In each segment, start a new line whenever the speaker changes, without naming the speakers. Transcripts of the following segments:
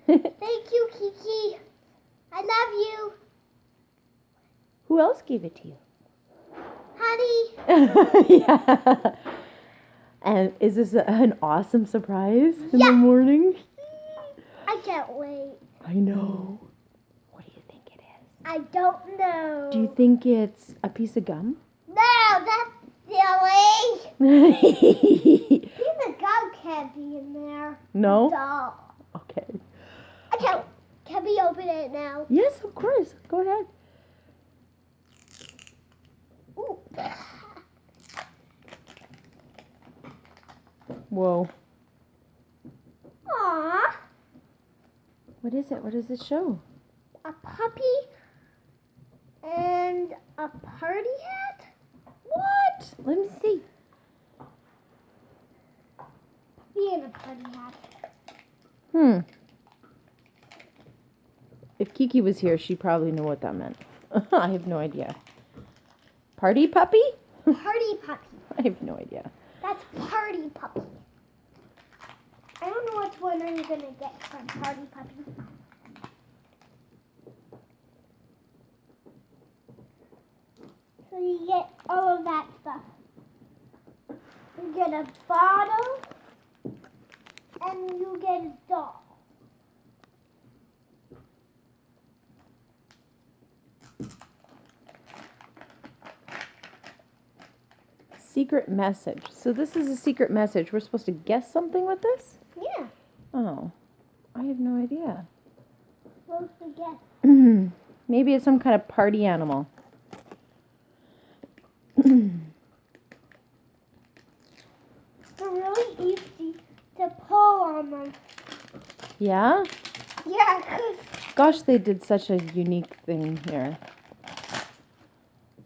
Thank you, Kiki. I love you.
Who else gave it to you?
Honey.
Yeah. And is this an awesome surprise in
Yeah.
the morning?
I can't wait.
I know. What do you think it is?
I don't know.
Do you think it's a piece of gum?
No, that's silly.
No.
Piece of gum can't be in there.
No?
Doll.
Okay.
I can't. Can we open it now?
Yes, of course. Go ahead.
Ooh.
Whoa.
Aww.
What is it? What does it show?
A puppy and a party hat?
What? Let me see.
Puppy and a party hat.
If Kiki was here, she'd probably know what that meant. I have no idea. Party puppy?
Party puppy.
I have no idea.
That's party puppy. I don't know which one are you gonna get from party puppy. So you get all of that stuff. You get a bottle and you get a doll.
Secret message. So this is a secret message. We're supposed to guess something with this?
Yeah.
Oh, I have no idea.
Supposed to get.
Maybe it's some kind of party animal.
They're really easy to pull on them.
Yeah?
Yeah, 'cause
Gosh, they did such a unique thing here.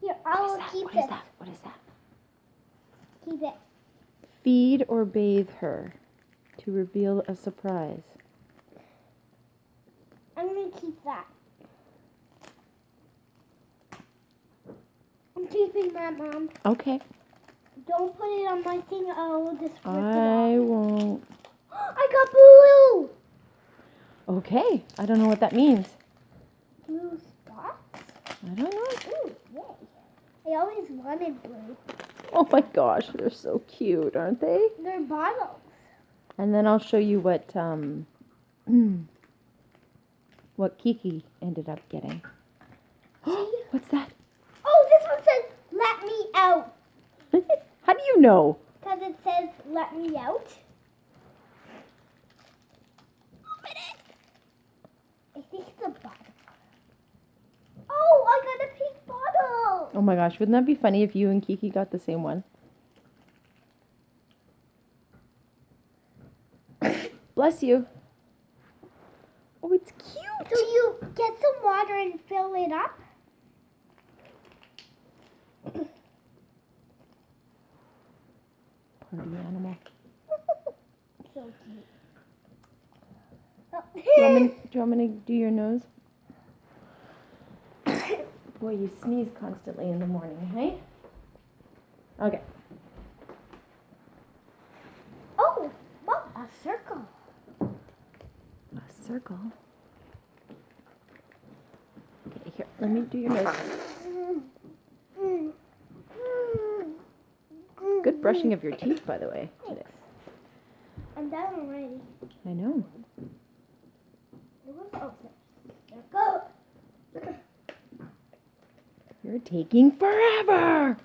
here, I will keep
What
it.
is that? What is that?
Keep it.
Feed or bathe her to reveal a surprise.
I'm gonna keep that. I'm keeping that, Mom.
Okay.
Don't put it on my thing. I will just rip it
I
off.
won't.
I got blue.
Okay. I don't know what that means.
Blue spots?
I don't know.
Ooh, yay. I always wanted blue.
Oh my gosh, they're so cute, aren't they?
They're bottles.
And then I'll show you what what Kiki ended up getting.
See?
What's that?
Oh, this one says, let me out.
How do you know?
Because it says, let me out. Open it. I think it's a bottle. Oh, I got a pink bottle.
Oh my gosh, wouldn't that be funny if you and Kiki got the same one? Bless you. Oh, it's cute.
So you get some water and fill it up.
Party animal.
So cute. Oh.
Do you want me to do your nose? Boy, you sneeze constantly in the morning, hey? Okay.
Oh, Mom, a circle.
A circle. Okay, here, let me do your nose. Good brushing of your teeth, by the way, today.
I'm done already.
I know.
Oh, circle.
You're taking forever.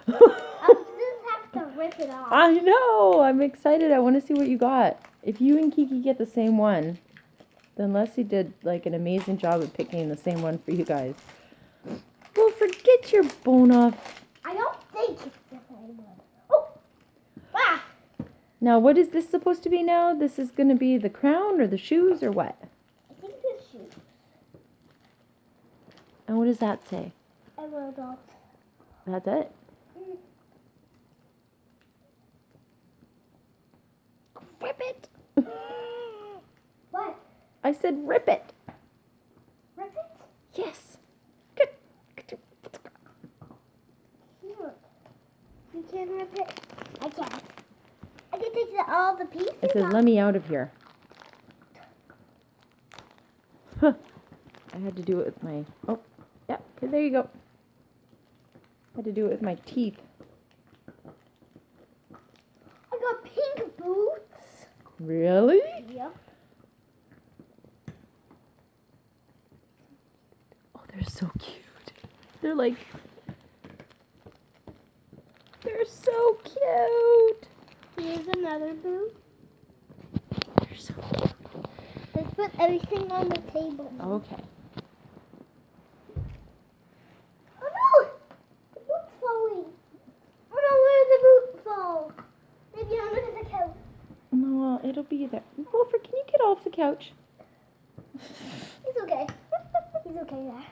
I'll just have to rip it off.
I know. I'm excited. I want to see what you got. If you and Kiki get the same one, then Leslie did like an amazing job of picking the same one for you guys. Well, forget your bone off.
I don't think it's the same one. Oh! Ah!
Now, what is this supposed to be now? This is going to be the crown or the shoes or what?
I think it's shoes.
And what does that say?
I will not.
That's it. Rip it.
What?
I said rip it.
Rip it?
Yes.
Look. You can rip it. I can. I can take all the pieces
It says,
off.
let me out of here. I had to do it with my, oh, yeah, okay, there you go. I had to do it with my teeth.
I got pink boots.
Really?
Yep.
Oh, they're so cute. They're so cute.
Here's another boot.
They're so cute.
Let's put everything on the table.
Okay.
Oh no! The boot's falling. Oh no, where did the boot fall? Maybe under the couch.
No, well, it'll be there. Wolfer, can you get off the couch?
He's okay. He's okay there.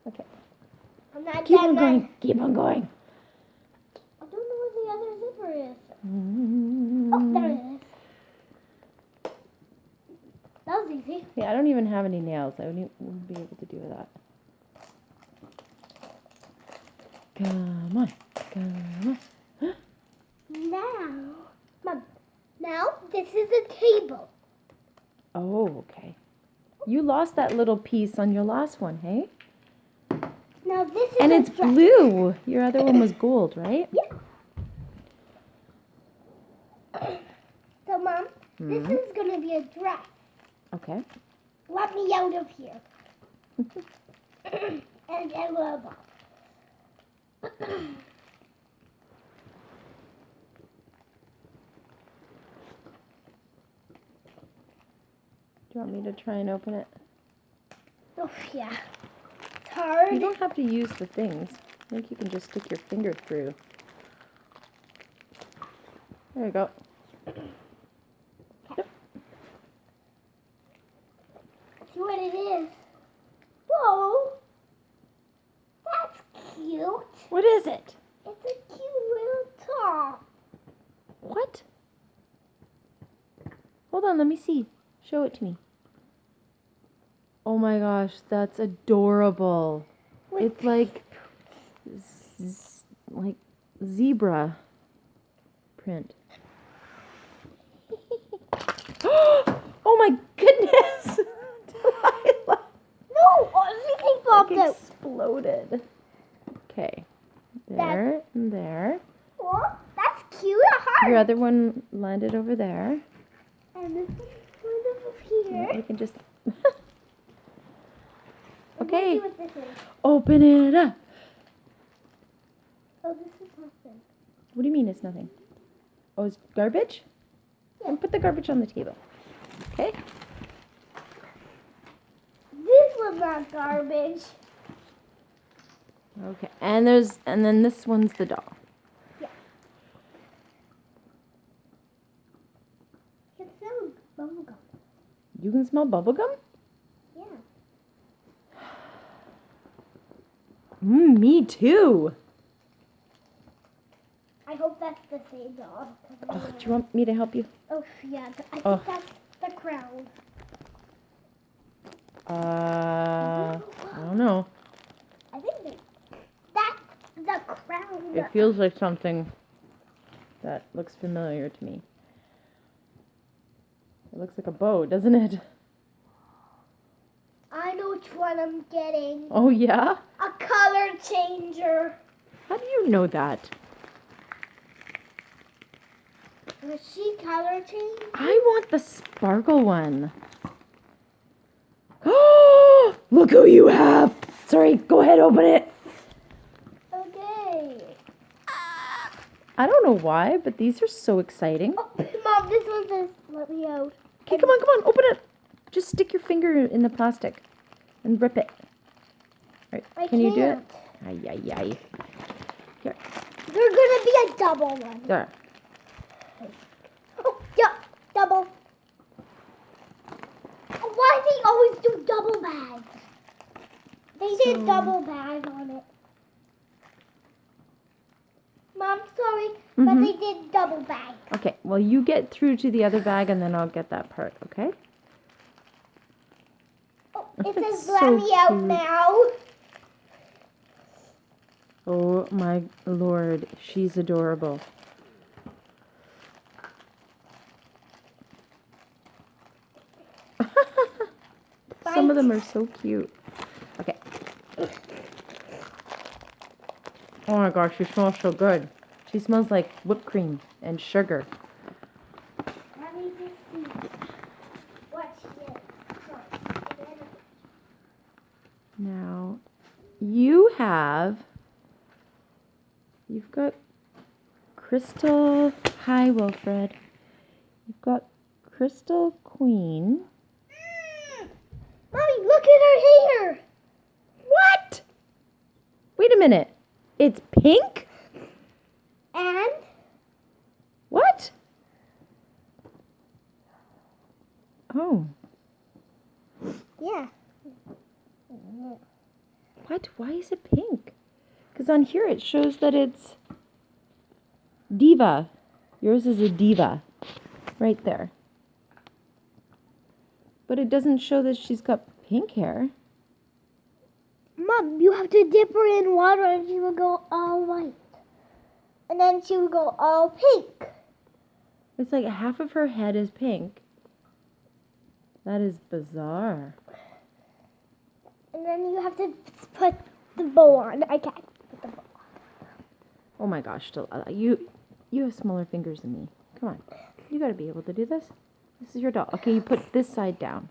Okay.
I'm not
Keep
that
on
mad.
going. Keep on going.
I don't know where the other zipper is.
Mm.
Oh, there it is. That was easy.
Yeah, I don't even have any nails. I wouldn't be able to do that. Come on. Come on.
Now, Mom, now this is a table.
Oh, okay. You lost that little piece on your last one, hey?
Now this is
And
a
it's
dress.
blue. Your other one was gold, right?
Yeah. So, Mom, this
Mhm.
is going to be a dress.
Okay.
Let me out of here. And a robot.
Do you want me to try and open it?
Oh, yeah. It's hard.
You don't have to use the things. I think you can just stick your finger through. There you go. Yep.
See what it is. Whoa. That's cute.
What is it?
It's a cute little top.
What? Hold on, let me see. Show it to me. Oh my gosh, that's adorable. It's like like zebra print. Oh my goodness! Delilah!
No, everything popped
Like
out.
exploded. Okay. There and there.
Oh, that's cute. A heart.
Your other one landed over there.
And this one's kind of up here.
Yeah, you can just
Let's
okay.
see what this is.
Open it up.
Oh, this is nothing.
What do you mean it's nothing? Oh, it's garbage?
Yeah.
And put the garbage on the table. Okay?
This was not garbage.
Okay. And then this one's the doll.
Yeah. You can smell bubblegum.
You can smell bubblegum?
Yeah.
Me too.
I hope that's the same doll.
Oh, do you want me to help you?
Oh, yeah. I think
Oh.
that's the crown.
I don't know.
I think that's the crown.
It feels like something that looks familiar to me. It looks like a bow, doesn't it?
I know which one I'm getting.
Oh, yeah?
A color changer.
How do you know that?
Was she color change?
I want the sparkle one. Oh, look who you have. Sorry, go ahead, open it.
Okay.
I don't know why, but these are so exciting.
Oh, Mom, this one says, let me out.
Okay, come on, open it. Just stick your finger in the plastic and rip it. All
I
right, can you do it?
can't.
Ay, ay, ay. Here,
There's gonna be a double one.
there.
Oh, yeah, double. Why do they always do double bags? They did double bag on it. Mom, sorry, but they did double bag.
Okay, well, you get through to the other bag and then I'll get that part, okay?
Oh, it
That's
says
so
let me out
cute.
now.
Oh my lord, she's adorable.
Find
Some of them are so cute. Okay. Oh my gosh, she smells so good. She smells like whipped cream and sugar.
Let me just see what she is.
Now, you've got Crystal. Hi, Wilfred. You've got Crystal Queen.
Mommy, look at her hair.
What? Wait a minute. It's pink?
And
What? Oh.
yeah.
What? Why is it pink? Because on here it shows that it's Diva. Yours is a Diva. Right there. But it doesn't show that she's got pink hair.
Mom, you have to dip her in water and she will go all white. And then she will go all pink.
It's like half of her head is pink. That is bizarre.
And then you have to put the bow on. I can't put the bow on.
Oh my gosh, Delilah, you have smaller fingers than me. Come on. You gotta be able to do this. This is your doll. Okay, you put this side down.